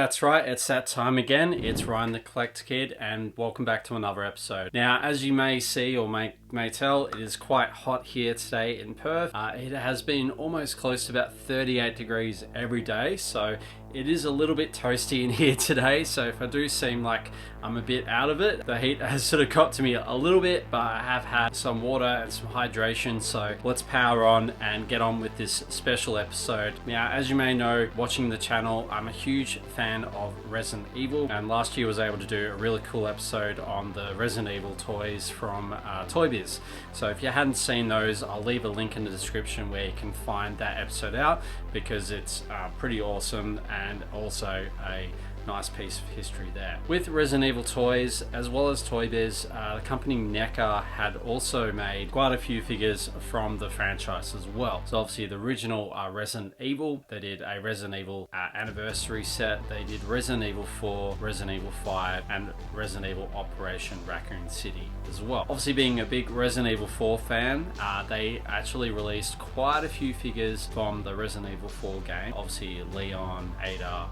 That's right, it's that time again. It's Ryan the Collector Kid, and welcome back to another episode. Now, as you may see or may tell, it is quite hot here today in Perth. It has been almost close to about 38 degrees every day, so it is a little bit toasty in here today. So if I do seem like I'm a bit out of it, the heat has sort of got to me a little bit, but I have had some water and some hydration, so let's power on and get on with this special episode. Now, as you may know, watching the channel, I'm a huge fan of Resident Evil, and last year was able to do a really cool episode on the Resident Evil toys from ToyBiz. So if you hadn't seen those, I'll leave a link in the description where you can find that episode out, because it's pretty awesome and also a nice piece of history there. With Resident Evil toys, as well as ToyBiz, the company Neca had also made quite a few figures from the franchise as well. So obviously the original Resident Evil, they did a Resident Evil anniversary set, they did Resident Evil 4, Resident Evil 5, and Resident Evil Operation Raccoon City as well. Obviously, being a big Resident Evil 4 fan, they actually released quite a few figures from the Resident Evil 4 game. Obviously Leon, Ada,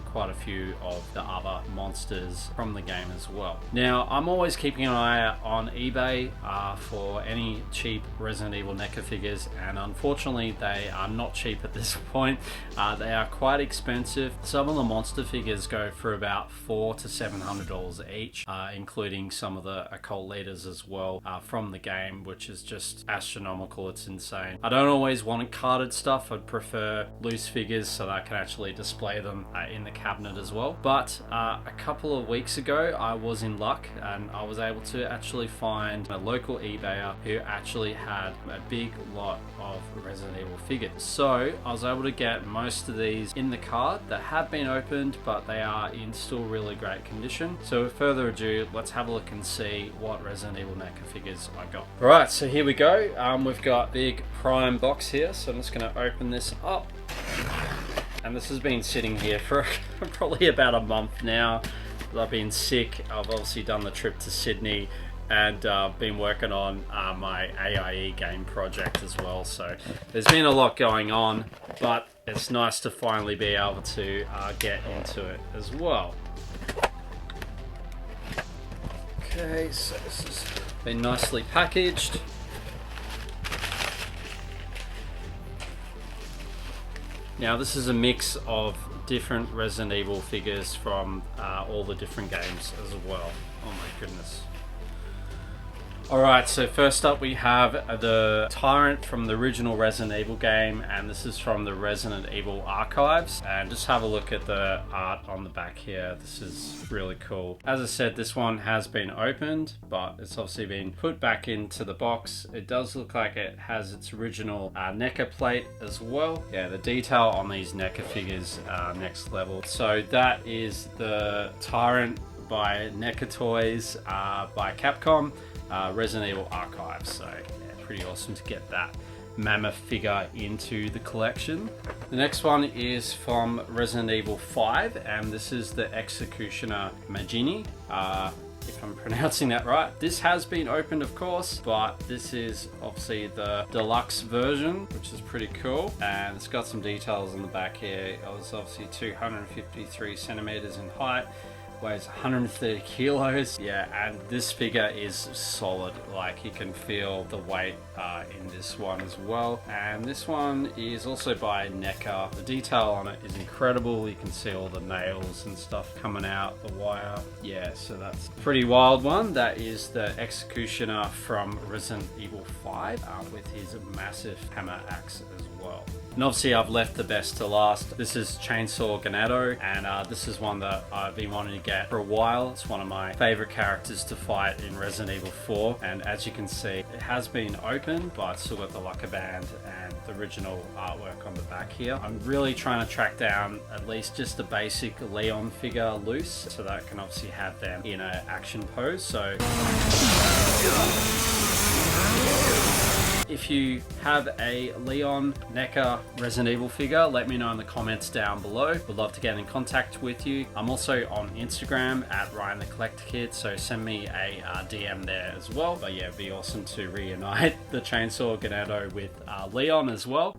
quite a few of the other monsters from the game as well. Now, I'm always keeping an eye out on eBay for any cheap Resident Evil NECA figures, and unfortunately they are not cheap at this point. They are quite expensive. Some of the monster figures go for about $400 to $700 each, including some of the occult leaders as well from the game, which is just astronomical. It's insane. I don't always want carded stuff. I'd prefer loose figures so that I can actually display them in the cabinet as well. But a couple of weeks ago I was in luck and I was able to actually find a local eBayer who actually had a big lot of Resident Evil figures. So I was able to get most of these in the card that have been opened, but they are in still really great condition. So with further ado, let's have a look and see what Resident Evil NECA figures I got. Right, so here we go. We've got big prime box here, so I'm just going to open this up. And this has been sitting here for probably about a month now. I've been sick. I've obviously done the trip to Sydney and been working on my AIE game project as well. So there's been a lot going on, but it's nice to finally be able to get into it as well. Okay, so this has been nicely packaged. Now, this is a mix of different Resident Evil figures from all the different games as well. Oh my goodness. Alright, so first up we have the Tyrant from the original Resident Evil game, and this is from the Resident Evil archives. And just have a look at the art on the back here. This is really cool. As I said, this one has been opened, but it's obviously been put back into the box. It does look like it has its original NECA plate as well. Yeah, the detail on these NECA figures are next level. So that is the Tyrant by NECA Toys by Capcom. Resident Evil archives, so yeah, pretty awesome to get that mammoth figure into the collection. The next one is from Resident Evil 5, and this is the Executioner Magini, if I'm pronouncing that right. This has been opened, of course, but this is obviously the deluxe version, which is pretty cool, and it's got some details on the back here. It was obviously 253 centimeters in height, weighs 130 kilos. Yeah, and this figure is solid. Like, you can feel the weight in this one as well. And this one is also by Neca. The detail on it is incredible. You can see all the nails and stuff coming out the wire. Yeah, so that's a pretty wild one. That is the Executioner from Resident Evil 5 with his massive hammer axe as well. And obviously I've left the best to last. This is Chainsaw Ganado, and this is one that I've been wanting to get for a while. It's one of my favorite characters to fight in Resident Evil 4, and as you can see, it has been opened, but it's still got the lacquer band and the original artwork on the back here. I'm really trying to track down at least just the basic Leon figure loose, so that I can obviously have them in an action pose. So if if you have a Leon Neca Resident Evil figure, let me know in the comments down below. Would love to get in contact with you. I'm also on Instagram at Ryan the Collector Kid, so send me a DM there as well. But yeah, it'd be awesome to reunite the Chainsaw Ganado with Leon as well.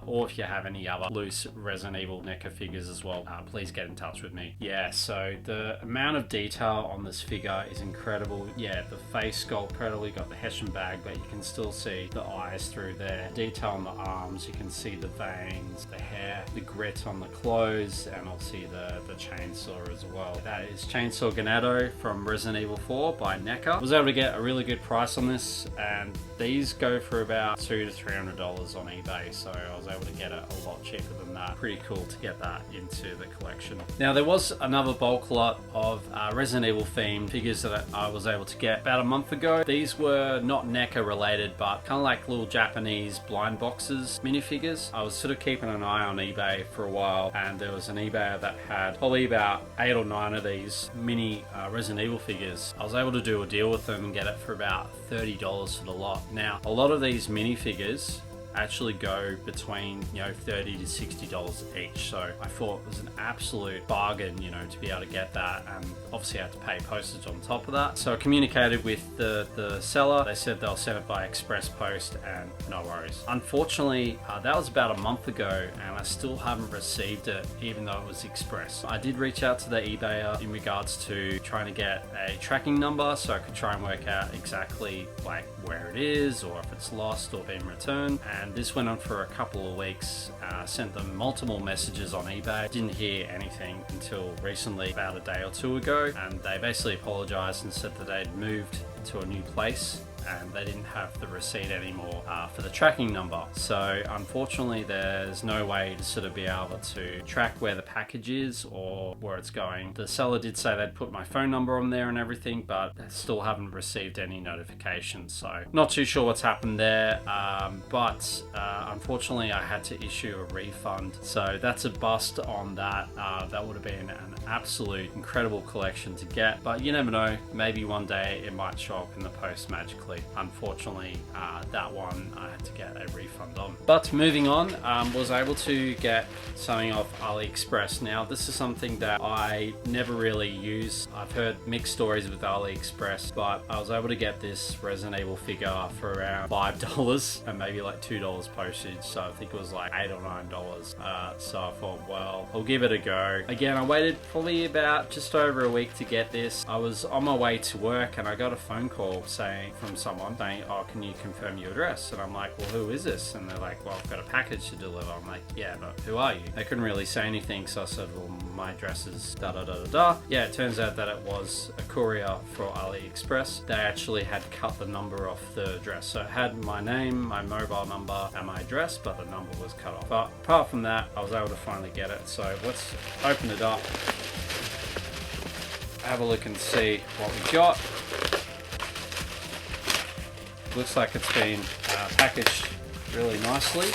Or if you have any other loose Resident Evil Neca figures as well, please get in touch with me. Yeah, so the amount of detail on this figure is incredible. Yeah, the face sculpt incredible. You got the Hessian bag, but you can still see the eyes through there. Detail on the arms, you can see the veins, the hair, the grit on the clothes, and obviously the chainsaw as well. That is Chainsaw Ganado from Resident Evil 4 by Neca. I was able to get a really good price on this, and these go for about $200 to $300 on eBay, so I was able to get it a lot cheaper than that. Pretty cool to get that into the collection. Now, there was another bulk lot of Resident Evil themed figures that I was able to get about a month ago. These were not Neca related, but kind of like little Japanese blind boxes minifigures. I was sort of keeping an eye on eBay for a while, and there was an eBayer that had probably about 8 or 9 of these mini Resident Evil figures. I was able to do a deal with them and get it for about $30 for the lot. Now, a lot of these minifigures actually go between, you know, $30 to $60 each, so I thought it was an absolute bargain, you know, to be able to get that, and obviously I had to pay postage on top of that. So I communicated with the seller. They said they'll send it by express post, and no worries. Unfortunately, that was about a month ago, and I still haven't received it, even though it was express. I did reach out to the eBayer in regards to trying to get a tracking number so I could try and work out exactly like where it is, or if it's lost or been returned, and this went on for a couple of weeks. Sent them multiple messages on eBay, didn't hear anything until recently, about a day or two ago, and they basically apologized and said that they'd moved to a new place and they didn't have the receipt anymore for the tracking number. So unfortunately, there's no way to sort of be able to track where the package is or where it's going. The seller did say they'd put my phone number on there and everything, but I still haven't received any notifications. So not too sure what's happened there, but unfortunately I had to issue a refund. So that's a bust on that. That would have been an absolute incredible collection to get, but you never know, maybe one day it might show up in the post magically. Unfortunately, that one I had to get a refund on. But moving on, was able to get something off AliExpress. Now, this is something that I never really use. I've heard mixed stories with AliExpress, but I was able to get this Resident Evil figure for around $5 and maybe like $2 postage. So I think it was like $8 or $9. So I thought, well, I'll give it a go. Again, I waited probably about just over a week to get this. I was on my way to work and I got a phone call from someone saying, oh, can you confirm your address? And I'm like, well, who is this? And they're like, well, I've got a package to deliver. I'm like, yeah, but who are you? They couldn't really say anything, so I said, well, my address is da-da-da-da-da. Yeah, it turns out that it was a courier for AliExpress. They actually had cut the number off the address. So it had my name, my mobile number, and my address, but the number was cut off. But apart from that, I was able to finally get it. So let's open it up, have a look and see what we got. Looks like it's been packaged really nicely.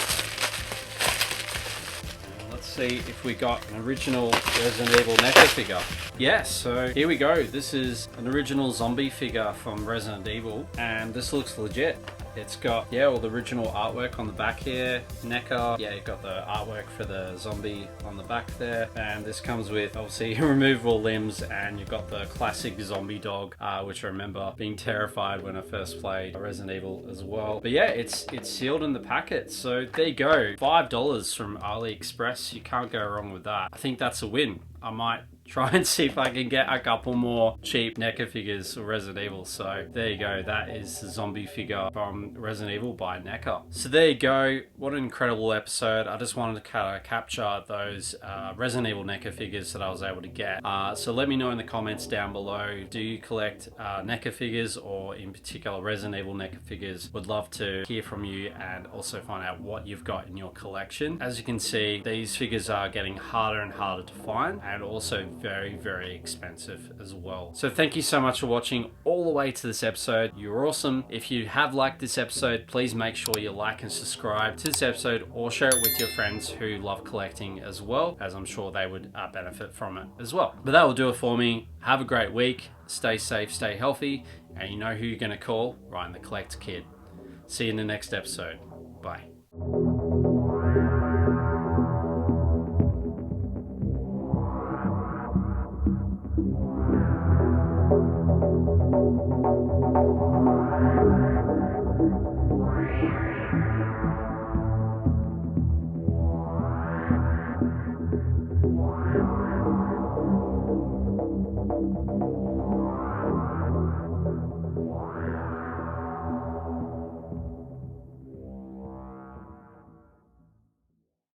Let's see if we got an original Resident Evil Neca figure. Yes, so here we go. This is an original zombie figure from Resident Evil, and this looks legit. It's got, yeah, all the original artwork on the back here. Neca, yeah, you've got the artwork for the zombie on the back there. And this comes with, obviously, removable limbs, and you've got the classic zombie dog, which I remember being terrified when I first played Resident Evil as well. But yeah, it's sealed in the packet. So there you go, $5 from AliExpress. You can't go wrong with that. I think that's a win. I might try and see if I can get a couple more cheap Neca figures for Resident Evil. So there you go, that is the zombie figure from Resident Evil by Neca. So there you go, what an incredible episode. I just wanted to kind of capture those Resident Evil Neca figures that I was able to get. So let me know in the comments down below, do you collect Neca figures, or in particular Resident Evil Neca figures? Would love to hear from you and also find out what you've got in your collection. As you can see, these figures are getting harder and harder to find, and also very, very expensive as well. So thank you so much for watching all the way to this episode. You're awesome. If you have liked this episode, please make sure you like and subscribe to this episode, or share it with your friends who love collecting as well, as I'm sure they would benefit from it as well. But that will do it for me. Have a great week. Stay safe, stay healthy, and you know who you're going to call, Ryan the Collector Kid. See you in the next episode. Bye.